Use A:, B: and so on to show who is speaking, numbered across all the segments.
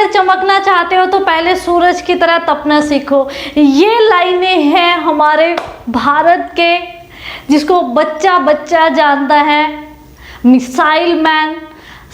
A: अगर चमकना चाहते हो तो पहले सूरज की तरह तपना सीखो। ये लाइनें हैं हमारे भारत के, जिसको बच्चा बच्चा जानता है, मिसाइल मैन,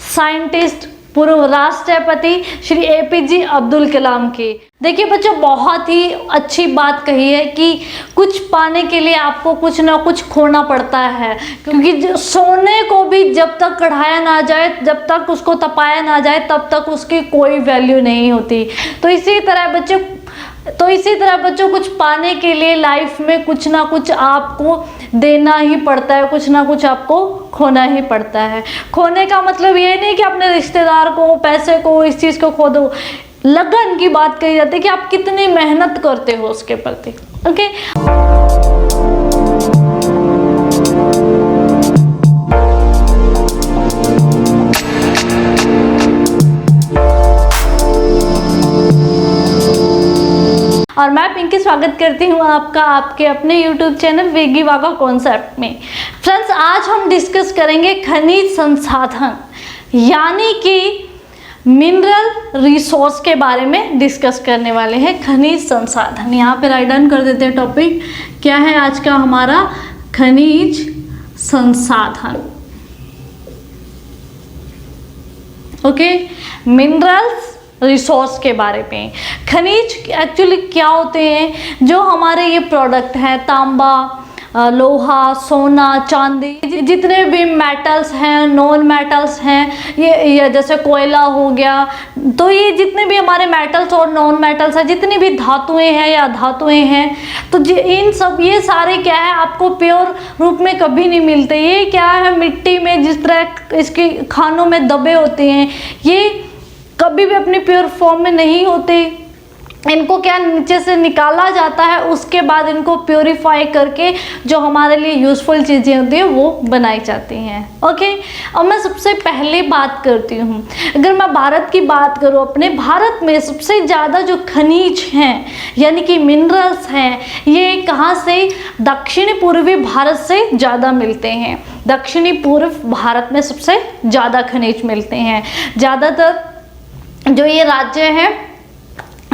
A: साइंटिस्ट, पूर्व राष्ट्रपति श्री एपीजे अब्दुल कलाम की। देखिए बच्चों, बहुत ही अच्छी बात कही है कि कुछ पाने के लिए आपको कुछ ना कुछ खोना पड़ता है, क्योंकि सोने को भी जब तक कढ़ाया ना जाए, जब तक उसको तपाया ना जाए, तब तक उसकी कोई वैल्यू नहीं होती। तो इसी तरह बच्चों कुछ पाने के लिए लाइफ में कुछ ना कुछ आपको देना ही पड़ता है, कुछ ना कुछ आपको खोना ही पड़ता है। खोने का मतलब ये नहीं कि अपने रिश्तेदार को, पैसे को, इस चीज़ को खो दो। लगन की बात कही जाती है कि आप कितनी मेहनत करते हो उसके प्रति। ओके, और मैं पिंकी स्वागत करती हूँ आपका आपके अपने YouTube चैनल वेगी वागा कॉन्सेप्ट में। फ्रेंड्स, आज हम डिस्कस करेंगे खनिज संसाधन, यानी कि मिनरल रिसोर्स के बारे में डिस्कस करने वाले हैं। खनिज संसाधन, यहाँ पे राइट डाउन कर देते हैं। टॉपिक क्या है आज का हमारा? खनिज संसाधन। ओके, मिनरल्स रिसोर्स के बारे में। खनिज एक्चुअली क्या होते हैं? जो हमारे ये प्रोडक्ट हैं, तांबा, लोहा, सोना, चांदी, जितने भी मेटल्स हैं, नॉन मेटल्स हैं, ये जैसे कोयला हो गया, तो ये जितने भी हमारे मेटल्स और नॉन मेटल्स हैं, जितनी भी धातुएं हैं या धातुएं हैं, तो इन सब ये सारे क्या है, आपको प्योर रूप में कभी नहीं मिलते। ये क्या है, मिट्टी में जिस तरह इसके खानों में दबे होते हैं, ये कभी भी अपनी प्योर फॉर्म में नहीं होते। इनको क्या नीचे से निकाला जाता है, उसके बाद इनको प्योरीफाई करके जो हमारे लिए यूज़फुल चीज़ें होती हैं वो बनाई जाती हैं। ओके, अब मैं सबसे पहले बात करती हूँ, अगर मैं भारत की बात करूँ, अपने भारत में सबसे ज़्यादा जो खनिज हैं यानी कि मिनरल्स हैं, ये कहाँ से? दक्षिणी पूर्वी भारत से ज़्यादा मिलते हैं। दक्षिणी पूर्व भारत में सबसे ज़्यादा खनिज मिलते हैं। ज़्यादातर जो ये राज्य हैं,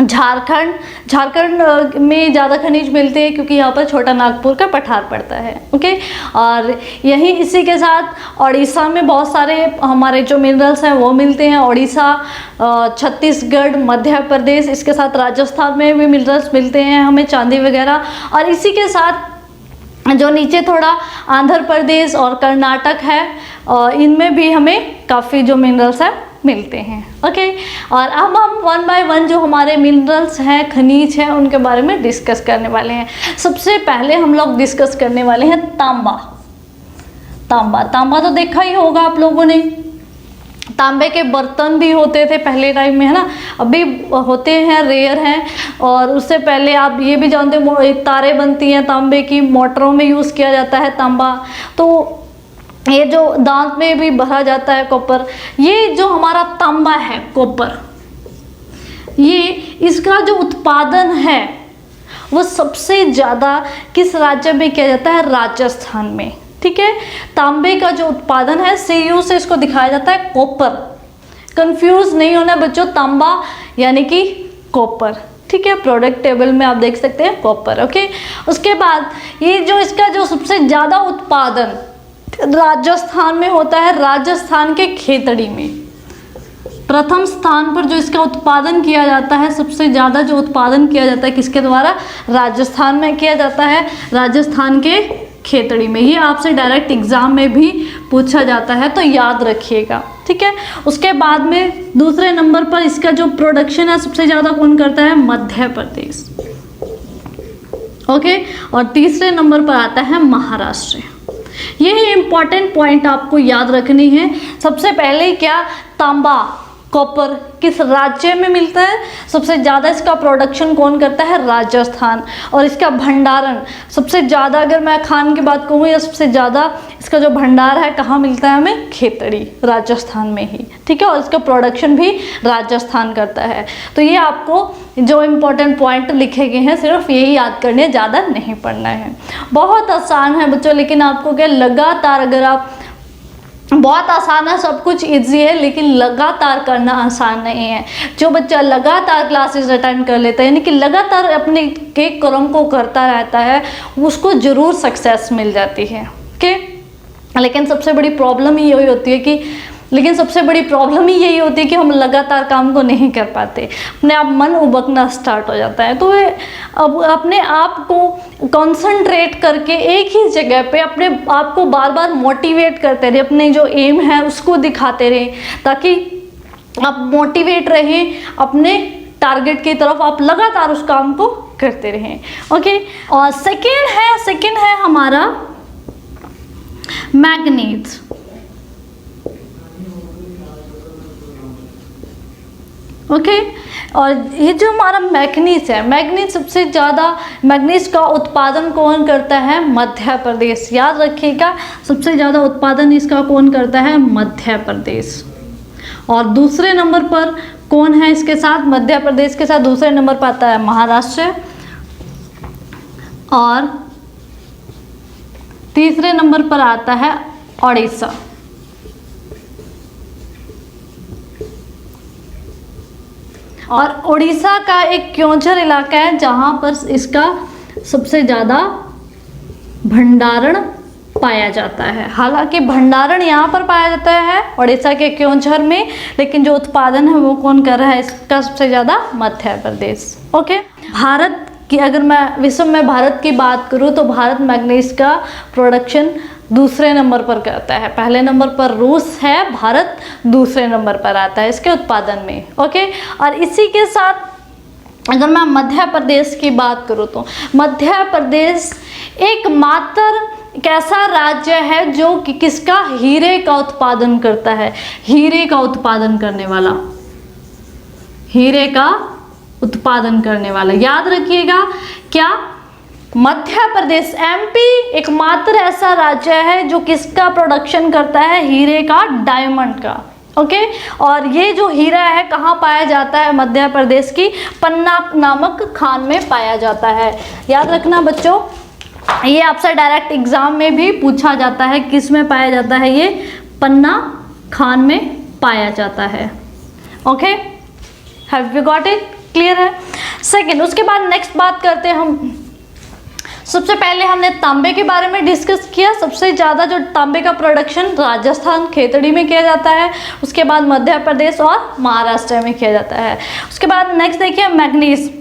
A: झारखंड में ज़्यादा खनिज मिलते हैं, क्योंकि यहाँ पर छोटा नागपुर का पठार पड़ता है। ओके, और यही इसी के साथ उड़ीसा में बहुत सारे हमारे जो मिनरल्स हैं वो मिलते हैं। उड़ीसा, छत्तीसगढ़, मध्य प्रदेश, इसके साथ राजस्थान में भी मिनरल्स मिलते हैं हमें, चांदी वगैरह। और इसी के साथ जो नीचे थोड़ा आंध्र प्रदेश और कर्नाटक है, इनमें भी हमें काफ़ी जो मिनरल्स हैं मिलते हैं। ओके, और अब हम वन बाय वन जो हमारे मिनरल्स हैं, खनिज हैं, उनके बारे में डिस्कस करने वाले हैं। सबसे पहले हम लोग डिस्कस करने वाले हैं तांबा। तांबा तो देखा ही होगा आप लोगों ने। तांबे के बर्तन भी होते थे पहले टाइम में, है ना, अभी होते हैं, रेयर हैं। और उससे पहले आप ये भी जानते हो, तारें बनती हैं तांबे की, मोटरों में यूज़ किया जाता है तांबा। तो ये जो दांत में भी भरा जाता है कॉपर, ये जो हमारा तांबा है, कॉपर, ये इसका जो उत्पादन है वो सबसे ज़्यादा किस राज्य में किया जाता है? राजस्थान में। ठीक है, तांबे का जो उत्पादन है, CU से इसको दिखाया जाता है कॉपर। कंफ्यूज नहीं होना बच्चों, तांबा यानी कि कॉपर। ठीक है, प्रोडक्ट टेबल में आप देख सकते हैं कॉपर। ओके, उसके बाद ये जो इसका जो सबसे ज़्यादा उत्पादन राजस्थान में होता है, राजस्थान के खेतड़ी में प्रथम स्थान पर जो इसका उत्पादन किया जाता है, सबसे ज़्यादा जो उत्पादन किया जाता है किसके द्वारा? राजस्थान में किया जाता है, राजस्थान के खेतड़ी में। ये आपसे डायरेक्ट एग्जाम में भी पूछा जाता है, तो याद रखिएगा। ठीक है, उसके बाद में दूसरे नंबर पर इसका जो प्रोडक्शन है सबसे ज़्यादा कौन करता है? मध्य प्रदेश। ओके, और तीसरे नंबर पर आता है महाराष्ट्र। ये इंपॉर्टेंट पॉइंट आपको याद रखनी है। सबसे पहले क्या? तांबा, कॉपर किस राज्य में मिलता है? सबसे ज़्यादा इसका प्रोडक्शन कौन करता है? राजस्थान। और इसका भंडारण सबसे ज़्यादा, अगर मैं खान की बात कहूँ, या सबसे ज़्यादा इसका जो भंडार है कहाँ मिलता है हमें? खेतड़ी, राजस्थान में ही। ठीक है, और इसका प्रोडक्शन भी राजस्थान करता है। तो ये आपको जो इम्पोर्टेंट पॉइंट लिखे गए हैं सिर्फ यही याद करने, ज़्यादा नहीं पढ़ना है। बहुत आसान है बच्चों, लेकिन आपको क्या लगातार अगर आप बहुत आसान है, सब कुछ इजी है, लेकिन लगातार करना आसान नहीं है। जो बच्चा लगातार क्लासेस अटेंड कर लेता है, यानी कि लगातार अपने के क्रम को करता रहता है, उसको ज़रूर सक्सेस मिल जाती है। ओके, लेकिन सबसे बड़ी प्रॉब्लम ही यही होती है कि हम लगातार काम को नहीं कर पाते, अपने आप मन उबकना स्टार्ट हो जाता है। तो अब अपने आप को कंसंट्रेट करके एक ही जगह पे अपने आप को बार बार मोटिवेट करते रहे, अपने जो एम है उसको दिखाते रहे, ताकि आप मोटिवेट रहें, अपने टारगेट की तरफ आप लगातार उस काम को करते रहें। ओके, और सेकेंड है हमारा मैग्नीज। ओके, और ये जो हमारा मैग्नीज है, मैग्नीज सबसे ज़्यादा मैग्नीज का उत्पादन कौन करता है? मध्य प्रदेश। याद रखिएगा, सबसे ज़्यादा उत्पादन इसका कौन करता है? मध्य प्रदेश। और दूसरे नंबर पर कौन है इसके साथ? मध्य प्रदेश के साथ दूसरे नंबर पर आता है महाराष्ट्र, और तीसरे नंबर पर आता है ओडिशा। और उड़ीसा का एक क्योंझर इलाका है जहाँ पर इसका सबसे ज़्यादा भंडारण पाया जाता है। हालांकि भंडारण यहाँ पर पाया जाता है उड़ीसा के क्योंझर में, लेकिन जो उत्पादन है वो कौन कर रहा है इसका सबसे ज़्यादा? मध्य प्रदेश। ओके, भारत की अगर मैं विश्व में भारत की बात करूँ तो भारत मैग्नीज का प्रोडक्शन दूसरे नंबर पर करता है। पहले नंबर पर रूस है, भारत दूसरे नंबर पर आता है इसके उत्पादन में। ओके, और इसी के साथ अगर मैं मध्य प्रदेश की बात करूँ तो मध्य प्रदेश एकमात्र ऐसा राज्य है जो कि किसका? हीरे का उत्पादन करता है। हीरे का उत्पादन करने वाला, हीरे का उत्पादन करने वाला। याद रखिएगा, क्या? मध्य प्रदेश, एमपी एकमात्र ऐसा राज्य है जो किसका प्रोडक्शन करता है? हीरे का, डायमंड का। ओके, और ये जो हीरा है कहाँ पाया जाता है? मध्य प्रदेश की पन्ना नामक खान में पाया जाता है। याद रखना बच्चों, ये आपसे डायरेक्ट एग्जाम में भी पूछा जाता है, किस में पाया जाता है? ये पन्ना खान में पाया जाता है। Okay, have you got it? Clear है? सेकेंड, उसके बाद नेक्स्ट बात करते हैं हम। सबसे पहले हमने तांबे के बारे में डिस्कस किया। सबसे ज़्यादा जो तांबे का प्रोडक्शन राजस्थान खेतड़ी में किया जाता है, उसके बाद मध्य प्रदेश और महाराष्ट्र में किया जाता है। उसके बाद नेक्स्ट देखिए मैग्नीज।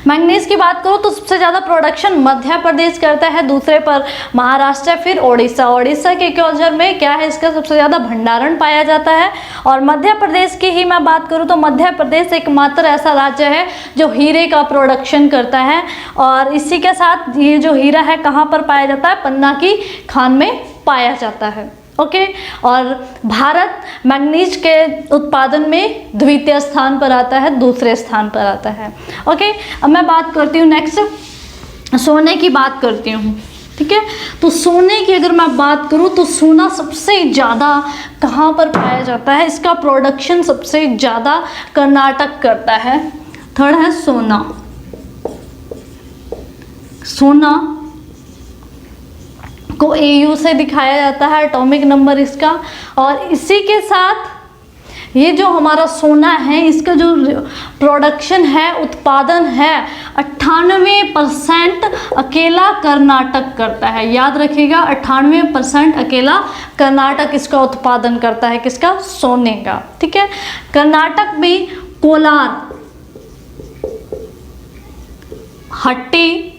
A: मैग्नीज की बात करूँ तो सबसे ज़्यादा प्रोडक्शन मध्य प्रदेश करता है, दूसरे पर महाराष्ट्र, फिर ओडिशा। ओडिशा के क्योंझर में क्या है? इसका सबसे ज़्यादा भंडारण पाया जाता है। और मध्य प्रदेश की ही मैं बात करूँ तो मध्य प्रदेश एकमात्र ऐसा राज्य है जो हीरे का प्रोडक्शन करता है। और इसी के साथ ये जो हीरा है कहाँ पर पाया जाता है? पन्ना की खान में पाया जाता है। ओके, और भारत मैग्नीज के उत्पादन में द्वितीय स्थान पर आता है, दूसरे स्थान पर आता है। ओके, अब मैं बात करती हूँ नेक्स्ट, सोने की बात करती हूँ। ठीक है, तो सोने की अगर मैं बात करूँ तो सोना सबसे ज़्यादा कहाँ पर पाया जाता है? इसका प्रोडक्शन सबसे ज़्यादा कर्नाटक करता है। थर्ड है सोना। सोना को AU से दिखाया जाता है, एटॉमिक नंबर इसका। और इसी के साथ ये जो हमारा सोना है, इसका जो प्रोडक्शन है, उत्पादन है, 98% अकेला कर्नाटक करता है। याद रखिएगा, 98% अकेला कर्नाटक इसका उत्पादन करता है। किसका? सोने का। ठीक है, कर्नाटक भी कोलार, हट्टी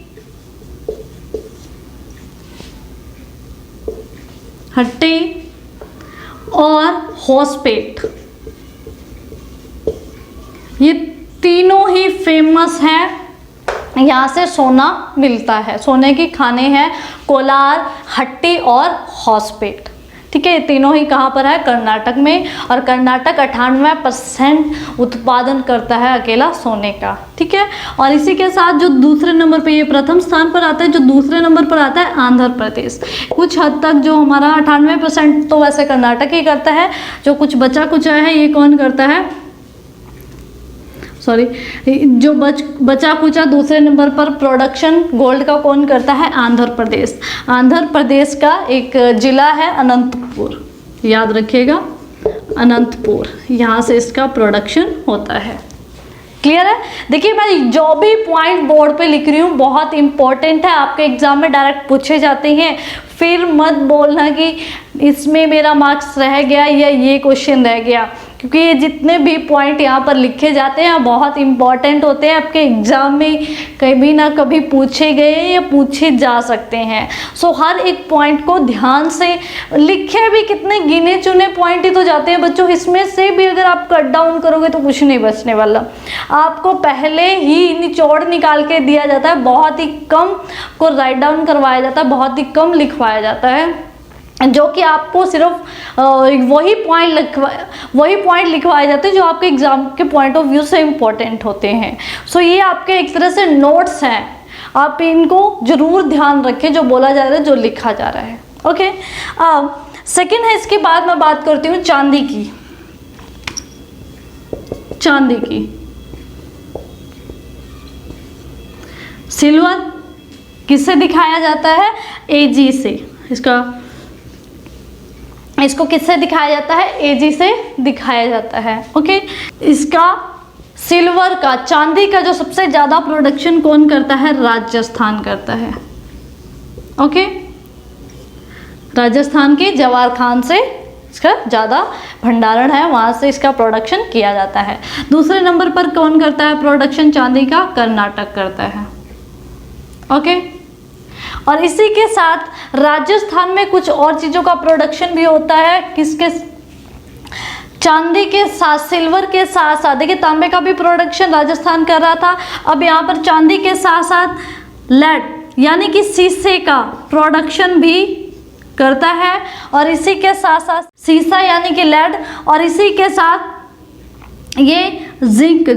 A: और होसपेट, ये तीनों ही फेमस हैं। यहाँ से सोना मिलता है, सोने की खाने हैं कोलार, हट्टी और होसपेट। ठीक है, ये तीनों ही कहाँ पर है? कर्नाटक में। और कर्नाटक 98% उत्पादन करता है अकेला सोने का। ठीक है, और इसी के साथ जो दूसरे नंबर पे, ये प्रथम स्थान पर आता है, जो दूसरे नंबर पर आता है आंध्र प्रदेश। कुछ हद तक जो हमारा 98% तो वैसे कर्नाटक ही करता है, जो कुछ बचा कुचा है ये कौन करता है? सॉरी, जो बचा कुचा दूसरे नंबर पर प्रोडक्शन गोल्ड का कौन करता है? आंध्र प्रदेश। आंध्र प्रदेश का एक जिला है अनंतपुर। याद रखिएगा, अनंतपुर, यहाँ से इसका प्रोडक्शन होता है। क्लियर है? देखिए मैं जो भी पॉइंट बोर्ड पे लिख रही हूँ बहुत इंपॉर्टेंट है, आपके एग्जाम में डायरेक्ट पूछे जाते हैं, फिर मत बोलना कि इसमें मेरा मार्क्स रह गया या ये क्वेश्चन रह गया, क्योंकि ये जितने भी पॉइंट यहाँ पर लिखे जाते हैं बहुत इंपॉर्टेंट होते हैं, आपके एग्जाम में कभी ना कभी पूछे गए या पूछे जा सकते हैं। सो हर एक पॉइंट को ध्यान से लिखे, भी कितने गिने चुने पॉइंट ही तो जाते हैं बच्चों, इसमें से भी अगर आप कट डाउन करोगे तो कुछ नहीं बचने वाला। आपको पहले ही निचोड़ निकाल के दिया जाता है, बहुत ही कम को राइट डाउन करवाया जाता है, बहुत ही कम लिखवाया जाता है, जो कि आपको सिर्फ वही पॉइंट लिखवाए जाते हैं जो आपके एग्जाम के पॉइंट ऑफ व्यू से इम्पोर्टेंट होते हैं। सो ये आपके एक तरह से नोट्स हैं, आप इनको जरूर ध्यान रखें जो बोला जा रहा है, जो लिखा जा रहा है। ओके, सेकंड है, इसके बाद मैं बात करती हूँ चांदी की। चांदी की सिल्वर किससे दिखाया जाता है? एजी से। इसको किससे दिखाया जाता है? एजी से दिखाया जाता है। ओके, इसका सिल्वर का, चांदी का जो सबसे ज़्यादा प्रोडक्शन कौन करता है? राजस्थान करता है। ओके, राजस्थान के जवाहर खान से इसका ज़्यादा भंडारण है, वहाँ से इसका प्रोडक्शन किया जाता है। दूसरे नंबर पर कौन करता है प्रोडक्शन चांदी का? कर्नाटक करता है। ओके, और इसी के साथ राजस्थान में कुछ और चीज़ों का प्रोडक्शन भी होता है। किसके? चांदी के साथ, सिल्वर के साथ साथ, देखिए तांबे का भी प्रोडक्शन राजस्थान कर रहा था, अब यहाँ पर चांदी के साथ साथ लेड यानी कि शीशे का प्रोडक्शन भी करता है, और इसी के साथ साथ शीशा यानी कि लेड, और इसी के साथ ये जिंक,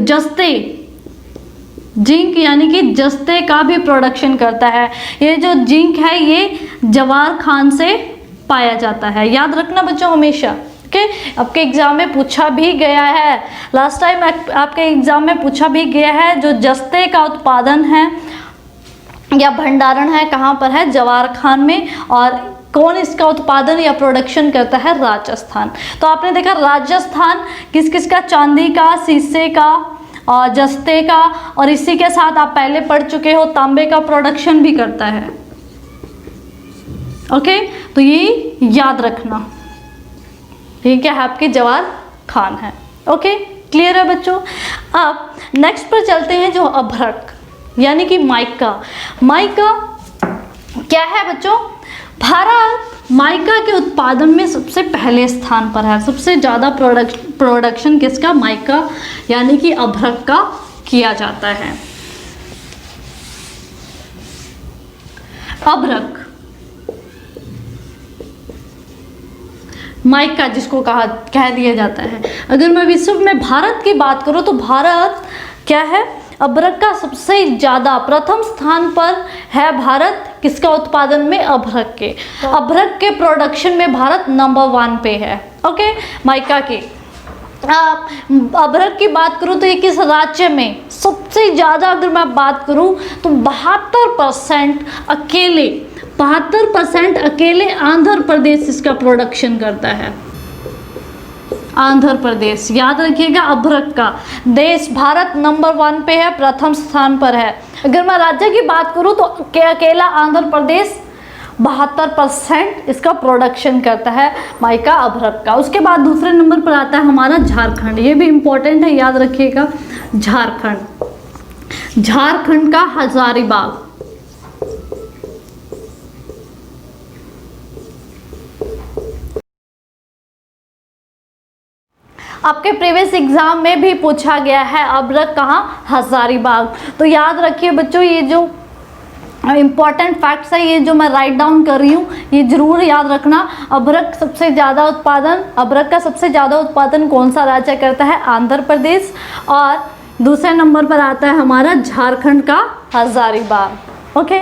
A: जिंक यानी कि जस्ते का भी प्रोडक्शन करता है। ये जो जिंक है ये जवाहर खान से पाया जाता है, याद रखना बच्चों हमेशा। ओके, आपके एग्जाम में पूछा भी गया है, लास्ट टाइम आपके एग्जाम में पूछा भी गया है, जो जस्ते का उत्पादन है या भंडारण है कहाँ पर है? जवाहर खान में, और कौन इसका उत्पादन या प्रोडक्शन करता है? राजस्थान। तो आपने देखा राजस्थान किस किस का? चांदी का, शीशे का और जस्ते का, और इसी के साथ आप पहले पढ़ चुके हो तांबे का प्रोडक्शन भी करता है। ओके, तो ये याद रखना, ये क्या है? आपके जवाहर खान है। ओके, क्लियर है बच्चों? अब नेक्स्ट पर चलते हैं, जो अभ्रक यानी कि माइका। माइका क्या है बच्चों? भारत माइका के उत्पादन में सबसे पहले स्थान पर है। सबसे ज़्यादा प्रोडक्शन किसका? माइका यानी कि अभ्रक का किया जाता है। अभ्रक, माइका जिसको कह दिया जाता है। अगर मैं विश्व में भारत की बात करूं तो भारत क्या है? अभ्रक का सबसे ज़्यादा प्रथम स्थान पर है भारत, किसका उत्पादन में? अभ्रक के। अभ्रक के प्रोडक्शन में भारत नंबर 1 पे है। ओके, माइका के अभ्रक की बात करूँ तो ये किस राज्य में सबसे ज़्यादा, अगर मैं बात करूँ तो 72% अकेले आंध्र प्रदेश इसका प्रोडक्शन करता है। आंध्र प्रदेश, याद रखिएगा, अभ्रक का देश भारत नंबर 1 पे है, प्रथम स्थान पर है। अगर मैं राज्य की बात करूं तो अकेला आंध्र प्रदेश 72% इसका प्रोडक्शन करता है माइका अभ्रक का। उसके बाद दूसरे नंबर पर आता है हमारा झारखंड, ये भी इम्पोर्टेंट है, याद रखिएगा। झारखंड का हजारीबाग, आपके प्रीवियस एग्जाम में भी पूछा गया है अभ्रक कहाँ? हजारीबाग। तो याद रखिए बच्चों, ये जो इम्पॉर्टेंट फैक्ट्स है, ये जो मैं राइट डाउन कर रही हूँ, ये जरूर याद रखना। अभ्रक का सबसे ज़्यादा उत्पादन कौन सा राज्य करता है? आंध्र प्रदेश, और दूसरे नंबर पर आता है हमारा झारखंड का हजारीबाग। ओके,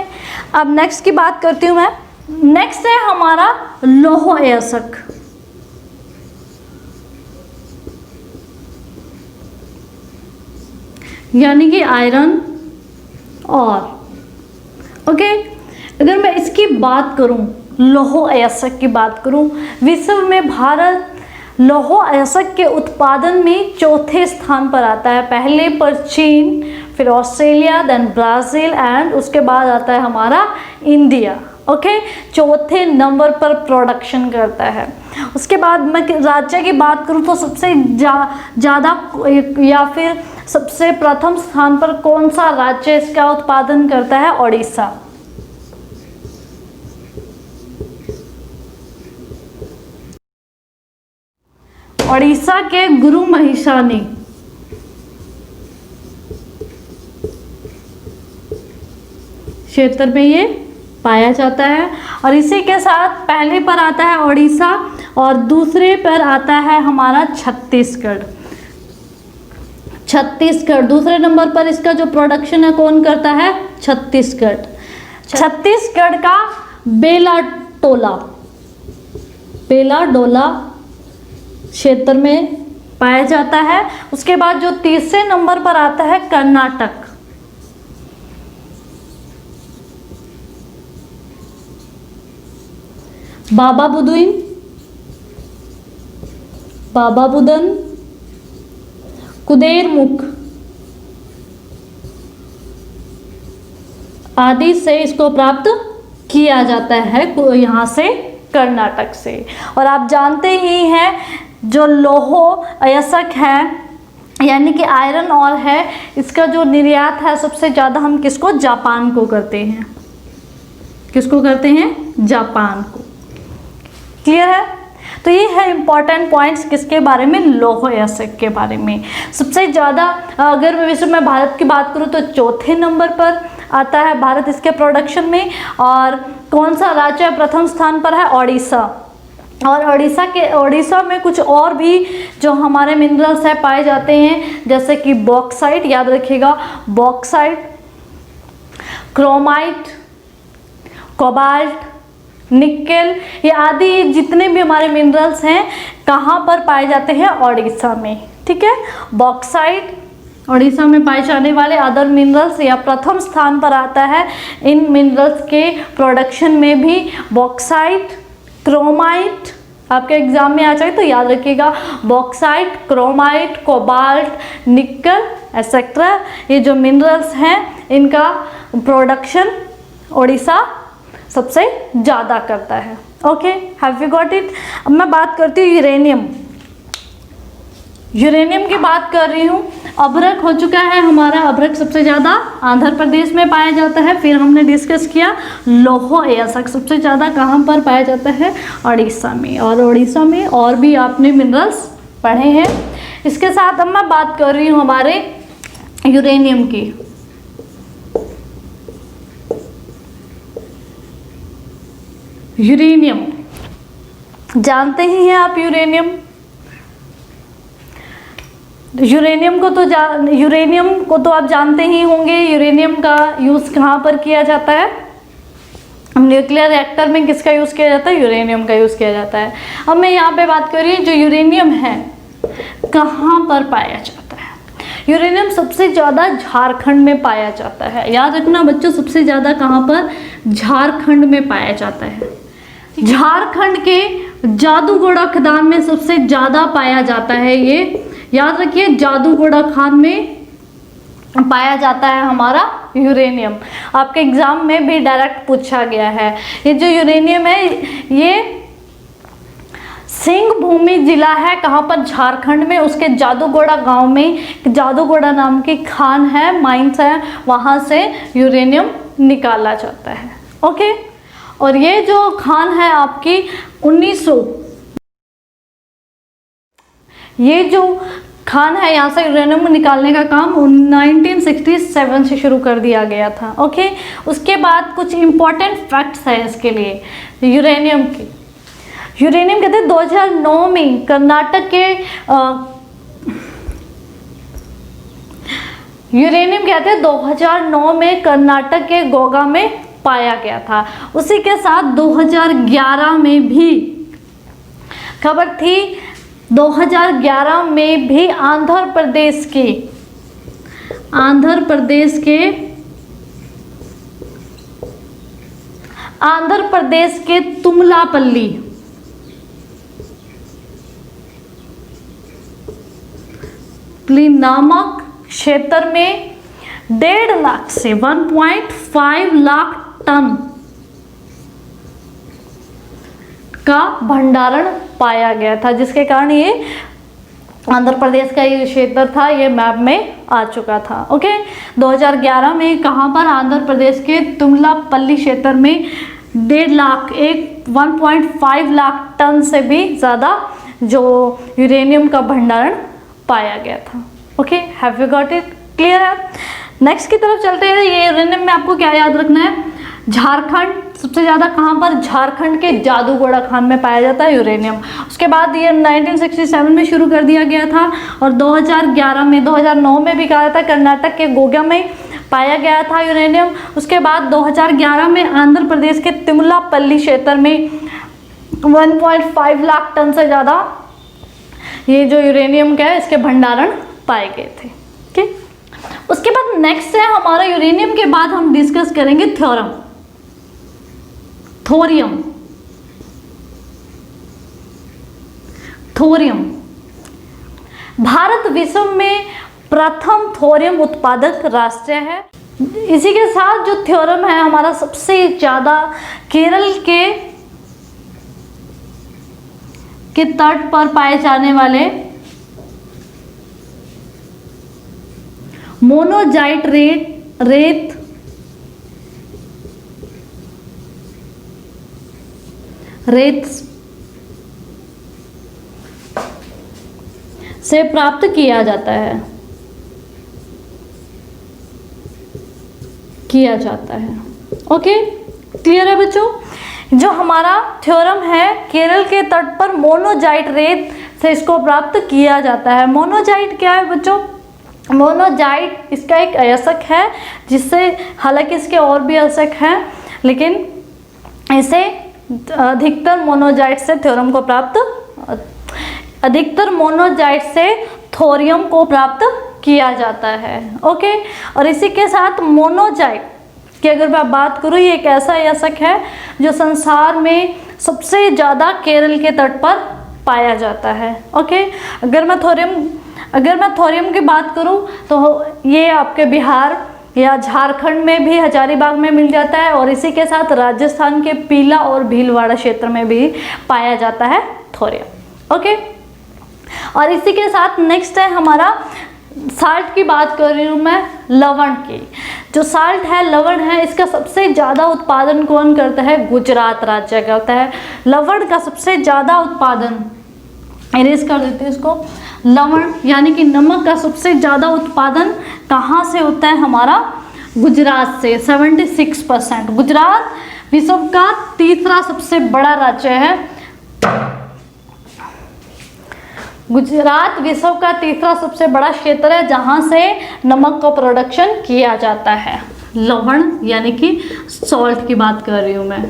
A: अब नेक्स्ट की बात करती हूँ मैं। नेक्स्ट है हमारा लौह अयस्क, यानी कि आयरन और। ओके, अगर मैं इसकी बात करूं, लौह अयस्क की बात करूं, विश्व में भारत लौह अयस्क के उत्पादन में चौथे स्थान पर आता है। पहले पर चीन, फिर ऑस्ट्रेलिया, देन ब्राज़ील एंड उसके बाद आता है हमारा इंडिया। ओके, चौथे नंबर पर प्रोडक्शन करता है। उसके बाद मैं राज्य की बात करूं तो सबसे ज़्यादा या फिर सबसे प्रथम स्थान पर कौन सा राज्य इसका उत्पादन करता है? ओडिशा। ओडिशा के गुरु महिषानी क्षेत्र में ये पाया जाता है। और इसी के साथ पहले पर आता है ओडिशा और दूसरे पर आता है हमारा छत्तीसगढ़। छत्तीसगढ़ दूसरे नंबर पर इसका जो प्रोडक्शन है कौन करता है? छत्तीसगढ़। छत्तीसगढ़ का बेलाडोला क्षेत्र में पाया जाता है। उसके बाद जो तीसरे नंबर पर आता है कर्नाटक। बाबा बुदन, कुदेरमुख आदि से इसको प्राप्त किया जाता है, यहाँ से कर्नाटक से। और आप जानते ही हैं जो लौह अयस्क है यानी कि आयरन और है, इसका जो निर्यात है सबसे ज़्यादा हम किसको? जापान को करते हैं। किसको करते हैं? जापान को। क्लियर है? तो ये है इंपॉर्टेंट पॉइंट्स किसके बारे में? लौह अयस्क के बारे में। सबसे ज़्यादा अगर विश्व में भारत की बात करूँ तो चौथे नंबर पर आता है भारत इसके प्रोडक्शन में। और कौन सा राज्य प्रथम स्थान पर है? ओडिशा। और ओडिशा में कुछ और भी जो हमारे मिनरल्स है पाए जाते हैं, जैसे कि बॉक्साइट, याद रखिएगा बॉक्साइट, क्रोमाइट, कोबाल्ट, निकेल, ये आदि जितने भी हमारे मिनरल्स हैं कहाँ पर पाए जाते हैं? ओडिशा में। ठीक है, बॉक्साइट ओडिशा में पाए जाने वाले अदर मिनरल्स या प्रथम स्थान पर आता है। इन मिनरल्स के प्रोडक्शन में भी बॉक्साइट, क्रोमाइट, आपके एग्जाम में आ जाए तो याद रखिएगा बॉक्साइट, क्रोमाइट, कोबाल्ट, निकल एक्सेट्रा, ये जो मिनरल्स हैं इनका प्रोडक्शन ओडिशा सबसे ज़्यादा करता है। Okay, have you got it? अब मैं बात करती हूँ यूरेनियम की बात कर रही हूँ। अभ्रक हो चुका है हमारा। अभ्रक सबसे ज़्यादा आंध्र प्रदेश में पाया जाता है। फिर हमने डिस्कस किया लौह अयस्क सबसे ज़्यादा कहाँ पर पाया जाता है? ओडिशा में। और ओडिशा में और भी आपने मिनरल्स पढ़े हैं। इसके साथ अब मैं बात कर रही हूँ हमारे यूरेनियम की। यूरेनियम जानते ही हैं आप। यूरेनियम को तो आप जानते ही होंगे। यूरेनियम का यूज़ कहाँ पर किया जाता है? न्यूक्लियर रिएक्टर में किसका यूज़ किया जाता है? यूरेनियम का यूज़ किया जाता है। अब मैं यहाँ पे बात कर रही हूँ जो यूरेनियम है कहाँ पर पाया जाता है? यूरेनियम सबसे ज़्यादा झारखंड में पाया जाता है। याद रखना बच्चों, सबसे ज़्यादा कहाँ पर? झारखंड में पाया जाता है। झारखंड के जादूगोड़ा खदान में सबसे ज़्यादा पाया जाता है। ये याद रखिए, जादूगोड़ा खान में पाया जाता है हमारा यूरेनियम। आपके एग्जाम में भी डायरेक्ट पूछा गया है। ये जो यूरेनियम है ये सिंहभूमि जिला है, कहाँ पर? झारखंड में। उसके जादूगोड़ा गांव में जादूगोड़ा नाम की खान है, माइंस है, वहाँ से यूरेनियम निकाला जाता है। ओके, और ये जो खान है आपकी 1900, ये जो खान है यहाँ से यूरेनियम निकालने का काम 1967 से शुरू कर दिया गया था। ओके, उसके बाद कुछ इंपॉर्टेंट फैक्ट्स है इसके लिए यूरेनियम की। यूरेनियम कहते हैं 2009 में कर्नाटक के यूरेनियम कहते हैं 2009 में कर्नाटक के गोगा में पाया गया था। उसी के साथ 2011 में भी खबर थी, 2011 में भी आंध्र प्रदेश के आंध्र प्रदेश के तुमलापल्ली नामक क्षेत्र में 1.5 लाख से 1.5 लाख टन का भंडारण पाया गया था, जिसके कारण ये आंध्र प्रदेश का ये क्षेत्र था, ये मैप में आ चुका था। ओके, 2011 में कहाँ पर? आंध्र प्रदेश के तुमलापल्ली क्षेत्र में 1.5 लाख टन से भी ज़्यादा जो यूरेनियम का भंडारण पाया गया था। Okay, have you got it? Clear है? नेक्स्ट की तरफ चलते हैं। ये यूरेनियम में आपको क्या याद रखना है? झारखंड सबसे ज़्यादा कहाँ पर? झारखंड के जादूगोड़ा खान में पाया जाता है यूरेनियम। उसके बाद ये 1967 में शुरू कर दिया गया था और 2011 में 2009 में भी कहा जाता है कर्नाटक के गोगा में पाया गया था यूरेनियम। उसके बाद 2011 में आंध्र प्रदेश के तिमुलापल्ली क्षेत्र में 1.5 लाख टन से ज़्यादा ये जो यूरेनियम का है इसके भंडारण पाए गए थे। ठीक, उसके बाद नेक्स्ट है हमारा यूरेनियम के बाद हम डिस्कस करेंगे थोरियम। भारत विश्व में प्रथम थोरियम उत्पादक राष्ट्र है। इसी के साथ जो थोरियम है हमारा सबसे ज़्यादा केरल के तट पर पाए जाने वाले मोनोजाइट रेत से प्राप्त किया जाता है ओके, क्लियर है बच्चों? जो हमारा थ्योरम है केरल के तट पर मोनोजाइट रेत से इसको प्राप्त किया जाता है। मोनोजाइट क्या है बच्चों? मोनोजाइट इसका एक अयस्क है, जिससे हालांकि इसके और भी अयस्क हैं, लेकिन इसे अधिकतर मोनोजाइट से थोरियम को प्राप्त किया जाता है। ओके, और इसी के साथ मोनोजाइट की अगर मैं बात करूँ, ये एक ऐसा अयस्क है जो संसार में सबसे ज़्यादा केरल के तट पर पाया जाता है। ओके, अगर मैं थोरियम की बात करूँ तो ये आपके बिहार या झारखंड में भी हजारीबाग में मिल जाता है, और इसी के साथ राजस्थान के पीला और भीलवाड़ा क्षेत्र में भी पाया जाता है थोरियम। ओके, और इसी के साथ नेक्स्ट है हमारा साल्ट की बात कर रही हूँ मैं, लवण की। जो साल्ट है, लवण है, इसका सबसे ज़्यादा उत्पादन कौन करता है? गुजरात राज्य करता है। लवण का सबसे ज़्यादा उत्पादन, इरेज कर देते हैं इसको, लवण यानी कि नमक का सबसे ज़्यादा उत्पादन कहाँ से होता है? हमारा गुजरात से 76%। गुजरात विश्व का तीसरा सबसे बड़ा राज्य है। गुजरात विश्व का तीसरा सबसे बड़ा क्षेत्र है जहाँ से नमक का प्रोडक्शन किया जाता है। लवण यानी कि सॉल्ट की बात कर रही हूँ मैं।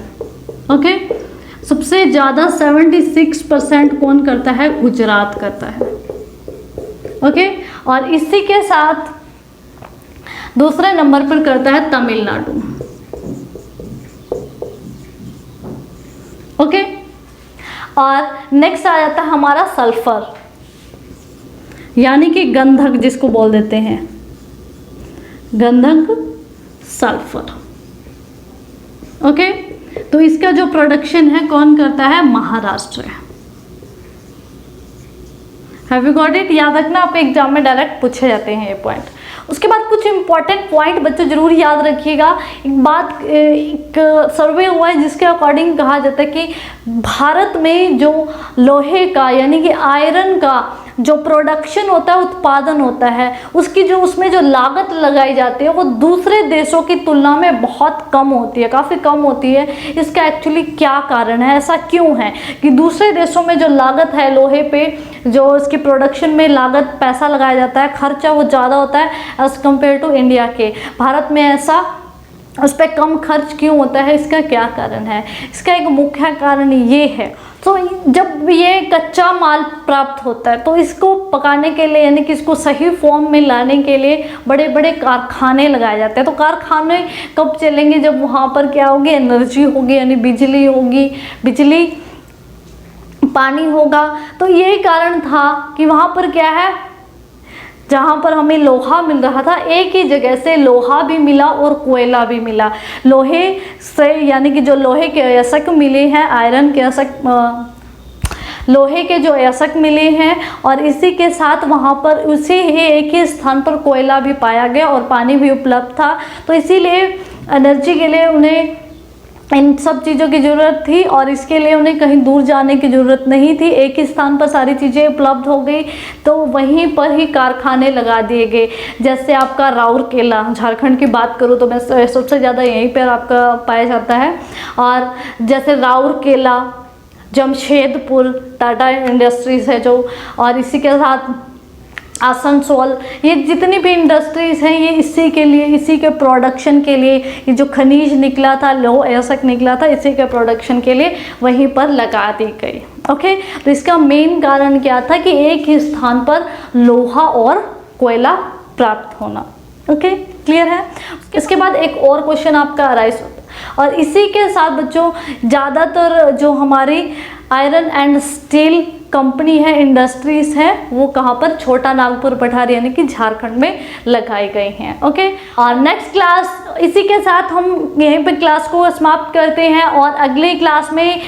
A: ओके, सबसे ज़्यादा 76% कौन करता है? गुजरात करता है। ओके, और इसी के साथ दूसरे नंबर पर करता है तमिलनाडु। ओके, और नेक्स्ट आ जाता है हमारा सल्फर यानी कि गंधक, जिसको बोल देते हैं गंधक, सल्फर। ओके, तो इसका जो प्रोडक्शन है कौन करता है? Maharashtra. Have you got it? याद रखना, आपके एग्जाम में डायरेक्ट पूछे जाते हैं ये पॉइंट। उसके बाद कुछ इंपॉर्टेंट पॉइंट बच्चों जरूर याद रखिएगा। एक सर्वे हुआ है जिसके अकॉर्डिंग कहा जाता है कि भारत में जो लोहे का यानी कि आयरन का जो प्रोडक्शन होता है, उत्पादन होता है, उसमें जो लागत लगाई जाती है वो दूसरे देशों की तुलना में बहुत कम होती है, काफ़ी कम होती है। इसका एक्चुअली क्या कारण है? ऐसा क्यों है कि दूसरे देशों में जो लागत है लोहे पे, जो इसकी प्रोडक्शन में लागत पैसा लगाया जाता है, खर्चा वो ज़्यादा होता है एज़ कम्पेयर टू इंडिया के। भारत में ऐसा उस पर कम खर्च क्यों होता है, इसका क्या कारण है? इसका एक मुख्य कारण ये है, तो जब ये कच्चा माल प्राप्त होता है तो इसको पकाने के लिए यानी कि इसको सही फॉर्म में लाने के लिए बड़े बड़े कारखाने लगाए जाते हैं। तो कारखाने कब चलेंगे? जब वहाँ पर क्या होगी, एनर्जी होगी, यानी बिजली होगी, बिजली पानी होगा। तो यही कारण था कि वहाँ पर क्या है, जहाँ पर हमें लोहा मिल रहा था, एक ही जगह से लोहा भी मिला और कोयला भी मिला। लोहे से यानी कि जो लोहे के अयस्क मिले हैं, आयरन के अयस्क, लोहे के जो अयस्क मिले हैं, और इसी के साथ वहाँ पर उसी ही एक ही स्थान पर कोयला भी पाया गया और पानी भी उपलब्ध था। तो इसीलिए एनर्जी के लिए उन्हें इन सब चीज़ों की ज़रूरत थी और इसके लिए उन्हें कहीं दूर जाने की ज़रूरत नहीं थी। एक ही स्थान पर सारी चीज़ें उपलब्ध हो गई, तो वहीं पर ही कारखाने लगा दिए गए। जैसे आपका राउरकेला, झारखंड की बात करूँ तो मैं सबसे ज़्यादा यहीं पर आपका पाया जाता है। और जैसे राउरकेला, जमशेदपुर, टाटा इंडस्ट्रीज़ है जो, और इसी के साथ आसनसोल, ये जितनी भी इंडस्ट्रीज़ हैं ये इसी के लिए, इसी के प्रोडक्शन के लिए, ये जो खनिज निकला था, लोह अयस्क निकला था, इसी के प्रोडक्शन के लिए वहीं पर लगा दी गई। ओके, तो इसका मेन कारण क्या था कि एक ही स्थान पर लोहा और कोयला प्राप्त होना। ओके, क्लियर है? इसके बाद एक और क्वेश्चन आपका अराइज होता है, और इसी के साथ बच्चों ज़्यादातर जो हमारी आयरन एंड स्टील कंपनी है, इंडस्ट्रीज़ है, वो कहाँ पर, छोटा नागपुर पठार यानी कि झारखंड में लगाई गई हैं। ओके, और नेक्स्ट क्लास, इसी के साथ हम यहीं पे क्लास को समाप्त करते हैं, और अगली क्लास में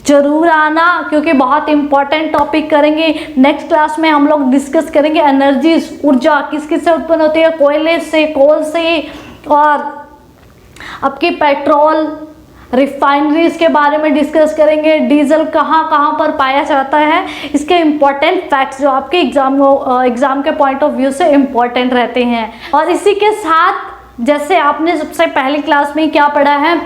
A: ज़रूर आना क्योंकि बहुत इंपॉर्टेंट टॉपिक करेंगे। नेक्स्ट क्लास में हम लोग डिस्कस करेंगे एनर्जी, ऊर्जा किस किस से उत्पन्न होती है, कोयले से, कोल से, और आपकी पेट्रोल, रिफाइनरीज के बारे में डिस्कस करेंगे, डीजल कहाँ कहाँ पर पाया जाता है, इसके इम्पॉर्टेंट फैक्ट्स जो आपके एग्जाम के पॉइंट ऑफ व्यू से इम्पॉर्टेंट रहते हैं। और इसी के साथ जैसे आपने सबसे पहली क्लास में क्या पढ़ा है,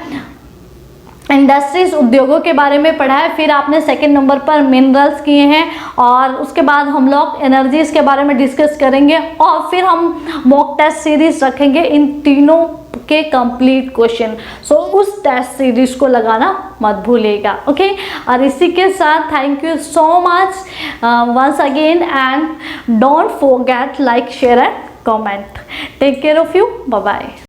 A: इंडस्ट्रीज, उद्योगों के बारे में पढ़ा है, फिर आपने सेकंड नंबर पर मिनरल्स किए हैं, और उसके बाद हम लोग एनर्जीज के बारे में डिस्कस करेंगे, और फिर हम मॉक टेस्ट सीरीज रखेंगे इन तीनों के कंप्लीट क्वेश्चन। सो उस टेस्ट सीरीज को लगाना मत भूलिएगा। ओके, और इसी के साथ thank you so much once again, and don't forget like, share and comment. Take care of you, bye bye.